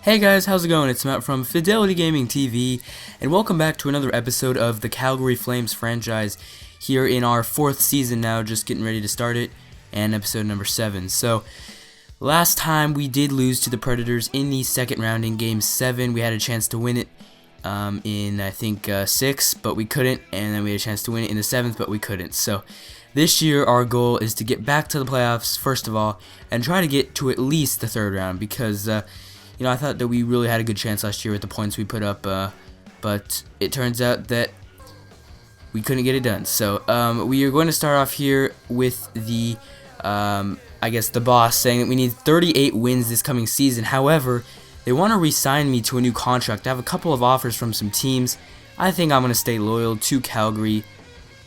Hey guys, how's it going? It's Matt from FidelityGamingTV, and welcome back to another episode of the Calgary Flames franchise here in our 4th season now, just getting ready to start it, and episode number 7. So, last time we did lose to the Predators in the second round in Game 7. We had a chance to win it in, I think, 6, but we couldn't, and then we had a chance to win it in the 7th, but we couldn't. So, this year our goal is to get back to the playoffs, first of all, and try to get to at least the 3rd round, because I thought that we really had a good chance last year with the points we put up, but it turns out that we couldn't get it done. So we are going to start off here with the, the boss saying that we need 38 wins this coming season. However, they want to re-sign me to a new contract. I have a couple of offers from some teams. I think I'm going to stay loyal to Calgary.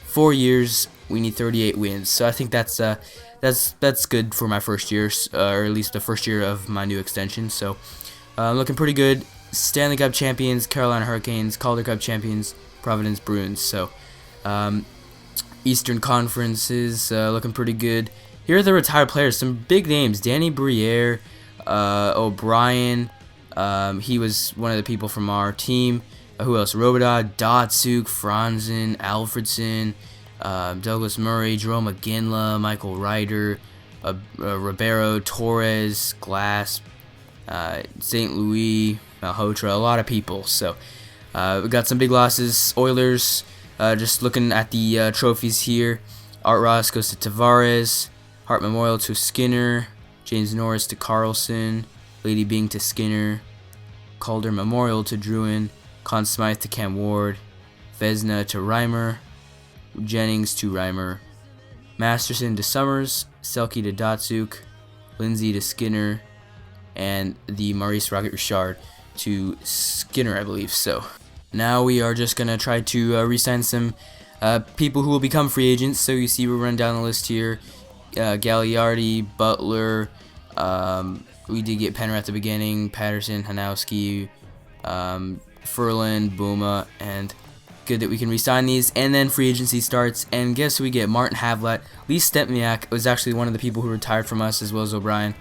4 years, we need 38 wins. So I think that's good for my first year, or at least the first year of my new extension. So looking pretty good. Stanley Cup champions, Carolina Hurricanes. Calder Cup champions, Providence Bruins. So Eastern Conferences looking pretty good. Here are the retired players. Some big names: Danny Briere, O'Brien. He was one of the people from our team. Who else? Robidaud, Datsuk, Franzen, Alfredson, Douglas Murray, Jerome McGinley, Michael Ryder, Ribeiro, Torres, Glass, St. Louis, Malhotra, a lot of people. So we got some big losses. Oilers, just looking at the trophies here. Art Ross goes to Tavares, Hart Memorial to Skinner, James Norris to Carlson, Lady Bing to Skinner, Calder Memorial to Druin, Conn Smythe to Cam Ward, Vesna to Reimer, Jennings to Reimer, Masterson to Summers, Selke to Datsuk, Lindsay to Skinner, and the Maurice Rocket Richard to Skinner, I believe. So now we are just going to try to re-sign some people who will become free agents. So you see we're running down the list here. Gagliardi, Butler, we did get Penner at the beginning, Patterson, Hanowski, Furlan, Booma, and good that we can re-sign these. And then free agency starts, and guess who we get? Martin Havlat. Lee Stempniak was actually one of the people who retired from us, as well as O'Brien.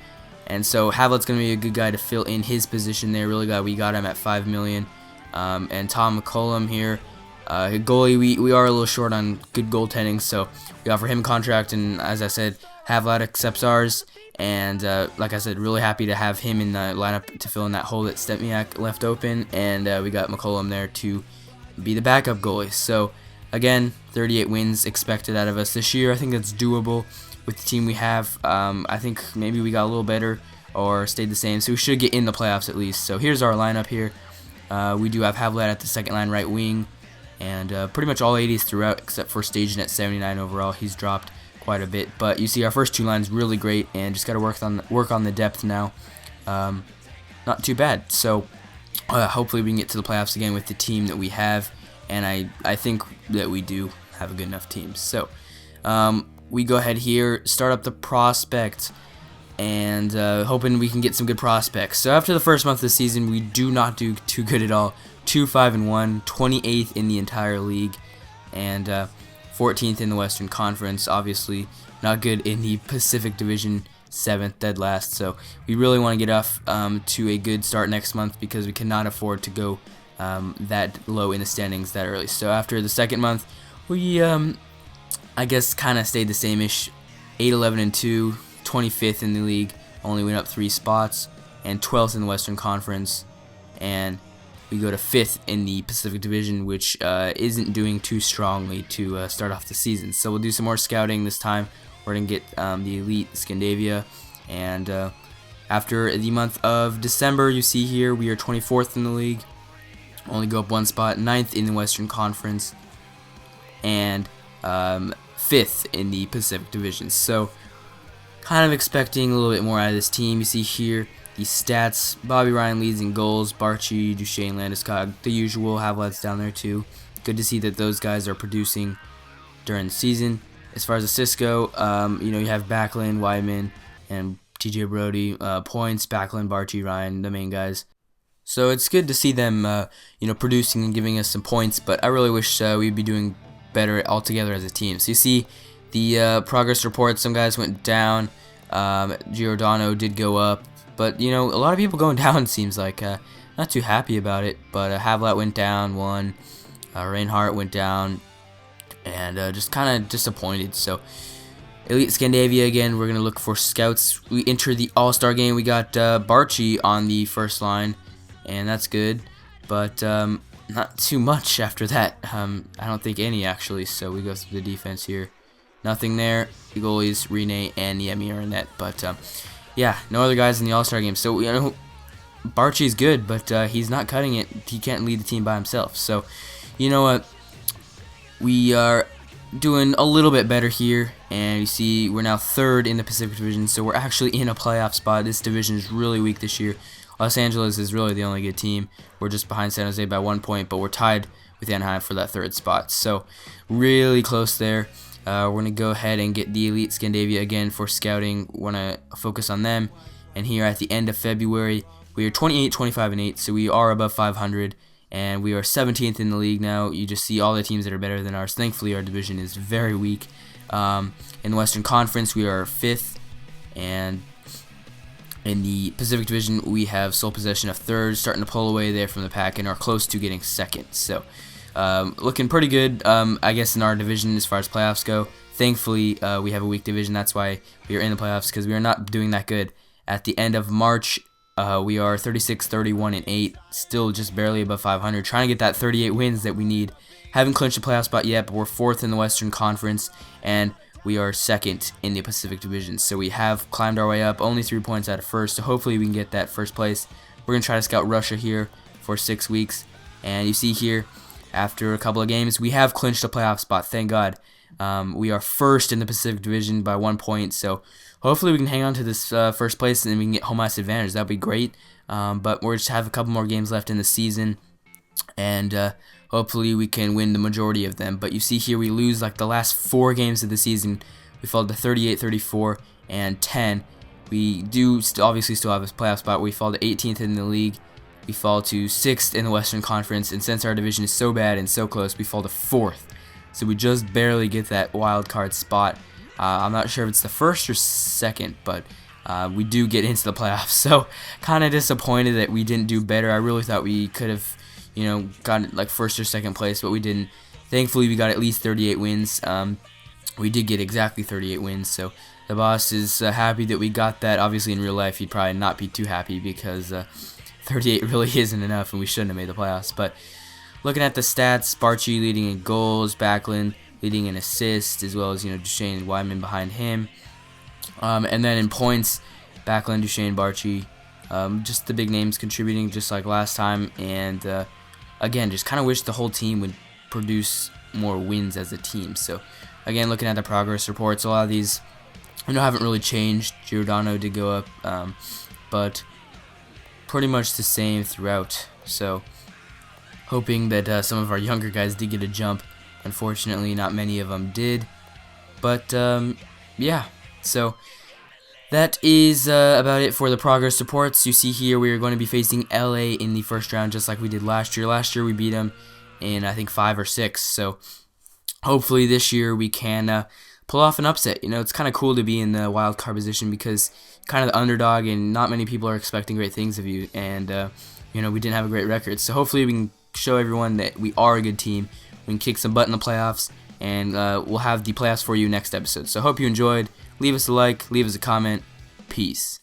And so Havlat's going to be a good guy to fill in his position there. Really glad we got him at $5 million. And Tom McCollum here, goalie. We are a little short on good goaltending, so we offer him a contract. And as I said, Havlat accepts ours. And like I said, really happy to have him in the lineup to fill in that hole that Stempniak left open. And we got McCollum there to be the backup goalie. So again, 38 wins expected out of us this year. I think that's doable with the team we have. I think maybe we got a little better or stayed the same, so we should get in the playoffs at least. So here's our lineup here. We do have Havlat at the second line right wing, and pretty much all 80s throughout except for Stajan at 79 overall. He's dropped quite a bit, but you see our first two lines really great, and just got to work on the depth now. Not too bad. So hopefully we can get to the playoffs again with the team that we have, and I think that we do have a good enough team. So we go ahead here, start up the prospect, and hoping we can get some good prospects. So after the first month of the season, we do not do too good at all. 2-5-1, 28th in the entire league, and 14th in the Western Conference. Obviously not good in the Pacific Division, 7th, dead last. So we really want to get off to a good start next month, because we cannot afford to go that low in the standings that early. So after the second month, we I guess kind of stayed the same-ish. 8-11-2, 25th in the league, only went up 3 spots, and 12th in the Western Conference. And we go to 5th in the Pacific Division, which isn't doing too strongly to start off the season. So we'll do some more scouting this time. We're going to get the elite Scandinavia. And after the month of December, you see here we are 24th in the league. Only go up 1 spot. 9th in the Western Conference. And 5th in the Pacific Division. So kind of expecting a little bit more out of this team. You see here the stats: Bobby Ryan leads in goals, Barchi, Duchesne, Landeskog, the usual. Havlat's down there too. Good to see that those guys are producing during the season. As far as assists go, you have Backlund, Weidman, and TJ Brody. Points: Backlund, Barchi, Ryan, the main guys. So it's good to see them producing and giving us some points, but I really wish we'd be doing better altogether as a team. So you see the progress report. Some guys went down. Giordano did go up. but you know, a lot of people going down seems like. Not too happy about it, but Havlat went down, one. Reinhardt went down, and just kind of disappointed. So Elite Scandinavia again. We're gonna look for scouts. We enter the All-Star game. We got Barchi on the first line, and that's good, but not too much after that. I don't think any actually. So we go through the defense here. Nothing there. The goalies, Rene and Niemi are in net, but yeah, no other guys in the All-Star game. So you know, Barchi's good, but he's not cutting it. He can't lead the team by himself. So, you know what? We are doing a little bit better here, and you see we're now 3rd in the Pacific Division, so we're actually in a playoff spot. This division is really weak this year. Los Angeles is really the only good team. We're just behind San Jose by 1 point, but we're tied with Anaheim for that 3rd spot. So, really close there. We're going to go ahead and get the Elite Scandinavia again for scouting. We want to focus on them. And here at the end of February, we are 28, 25, and 8, so we are above 500, and we are 17th in the league now. You just see all the teams that are better than ours. Thankfully, our division is very weak. In the Western Conference, we are 5th, and in the Pacific Division, we have sole possession of 3rd, starting to pull away there from the pack, and are close to getting 2nd. So, looking pretty good, I guess, in our division as far as playoffs go. Thankfully, we have a weak division. That's why we are in the playoffs, because we are not doing that good. At the end of March, we are 36, 31, and 8, still just barely above 500, trying to get that 38 wins that we need. Haven't clinched a playoff spot yet, but we're 4th in the Western Conference, and we are 2nd in the Pacific Division. So we have climbed our way up, only 3 points out of 1st, so hopefully we can get that 1st place. We're going to try to scout Russia here for 6 weeks, and you see here, after a couple of games, we have clinched a playoff spot, thank God. We are 1st in the Pacific Division by 1 point, so hopefully we can hang on to this 1st place and then we can get home ice advantage. That would be great, but we're just have a couple more games left in the season, and hopefully we can win the majority of them. But you see here we lose like the last 4 games of the season. We fall to 38, 34, and 10. We do obviously still have a playoff spot. We fall to 18th in the league. We fall to 6th in the Western Conference, and since our division is so bad and so close, we fall to 4th. So we just barely get that wild card spot. I'm not sure if it's the 1st or 2nd, but we do get into the playoffs. So kind of disappointed that we didn't do better. I really thought we could have, you know, gotten like 1st or 2nd place, but we didn't. Thankfully, we got at least 38 wins. We did get exactly 38 wins, so the boss is happy that we got that. Obviously, in real life, he'd probably not be too happy because 38 really isn't enough, and we shouldn't have made the playoffs. But looking at the stats, Barchi leading in goals, Backlund leading in assists, as well as, you know, Duchesne and Wyman behind him. And then in points, Backlund, Duchesne, Barchi, just the big names contributing just like last time. And again, just kind of wish the whole team would produce more wins as a team. So again, looking at the progress reports, a lot of these, you know, haven't really changed. Giordano did go up, but pretty much the same throughout. So hoping that some of our younger guys did get a jump. Unfortunately, not many of them did. But yeah, so that is about it for the progress reports. You see here we are going to be facing LA in the 1st round, just like we did last year. Last year we beat them in, I think, 5 or 6. So hopefully this year we can pull off an upset. You know, it's kind of cool to be in the wild card position because kind of the underdog and not many people are expecting great things of you. And, you know, we didn't have a great record. So hopefully we can show everyone that we are a good team. We can kick some butt in the playoffs, and we'll have the playoffs for you next episode. So hope you enjoyed. Leave us a like, leave us a comment. Peace.